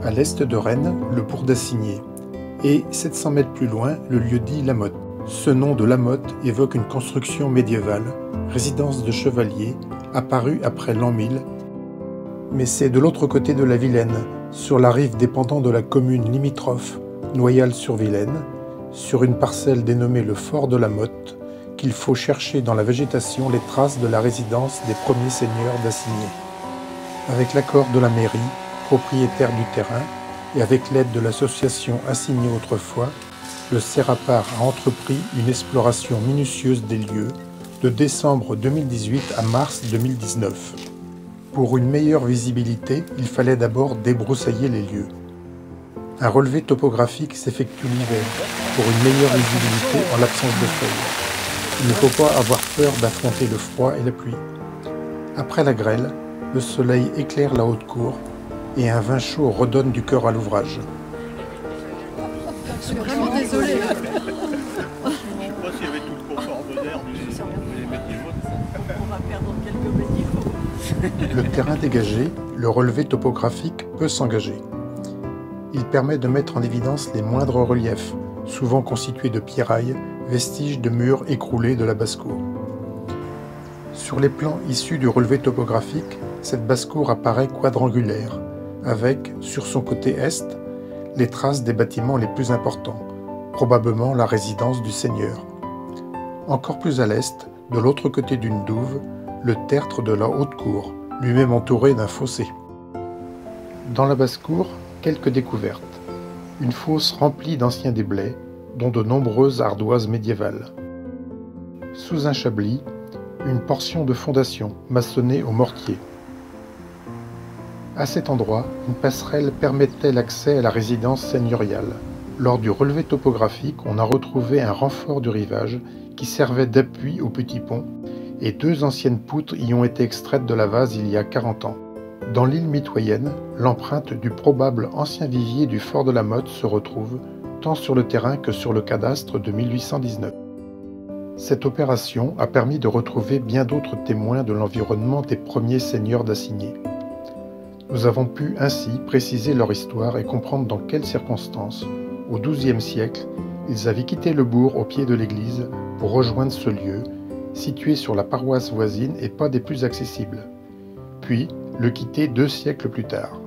À l'est de Rennes, le bourg d'Assigné, et 700 mètres plus loin, le lieu-dit La Motte. Ce nom de La Motte évoque une construction médiévale, résidence de chevaliers, apparue après l'an 1000, mais c'est de l'autre côté de la Vilaine, sur la rive dépendant de la commune limitrophe, Noyal-sur-Vilaine, sur une parcelle dénommée le Fort de La Motte, qu'il faut chercher dans la végétation les traces de la résidence des premiers seigneurs d'Assigné. Avec l'accord de la mairie, propriétaire du terrain, et avec l'aide de l'association Assigné autrefois, le Sérapar a entrepris une exploration minutieuse des lieux de décembre 2018 à mars 2019. Pour une meilleure visibilité, il fallait d'abord débroussailler les lieux. Un relevé topographique s'effectue l'hiver pour une meilleure visibilité en l'absence de feuilles. Il ne faut pas avoir peur d'affronter le froid et la pluie. Après la grêle, le soleil éclaire la haute cour et un vin chaud redonne du cœur à l'ouvrage. Je suis vraiment désolée. Je sais pas s'il y avait tout le confort moderne. On va perdre quelques médicaux. Le terrain dégagé, le relevé topographique peut s'engager. Il permet de mettre en évidence les moindres reliefs, souvent constitués de pierrailles, vestiges de murs écroulés de la basse-cour. Sur les plans issus du relevé topographique, cette basse-cour apparaît quadrangulaire, avec, sur son côté est, les traces des bâtiments les plus importants, probablement la résidence du seigneur. Encore plus à l'est, de l'autre côté d'une douve, le tertre de la haute cour, lui-même entouré d'un fossé. Dans la basse-cour, quelques découvertes. Une fosse remplie d'anciens déblais, dont de nombreuses ardoises médiévales. Sous un chablis, une portion de fondation maçonnée au mortier. À cet endroit, une passerelle permettait l'accès à la résidence seigneuriale. Lors du relevé topographique, on a retrouvé un renfort du rivage qui servait d'appui au petit pont, et 2 anciennes poutres y ont été extraites de la vase il y a 40 ans. Dans l'île mitoyenne, l'empreinte du probable ancien vivier du fort de la Motte se retrouve, tant sur le terrain que sur le cadastre de 1819. Cette opération a permis de retrouver bien d'autres témoins de l'environnement des premiers seigneurs d'Assigné. Nous avons pu ainsi préciser leur histoire et comprendre dans quelles circonstances, au XIIe siècle, ils avaient quitté le bourg au pied de l'église pour rejoindre ce lieu, situé sur la paroisse voisine et pas des plus accessibles, puis le quitter 2 siècles plus tard.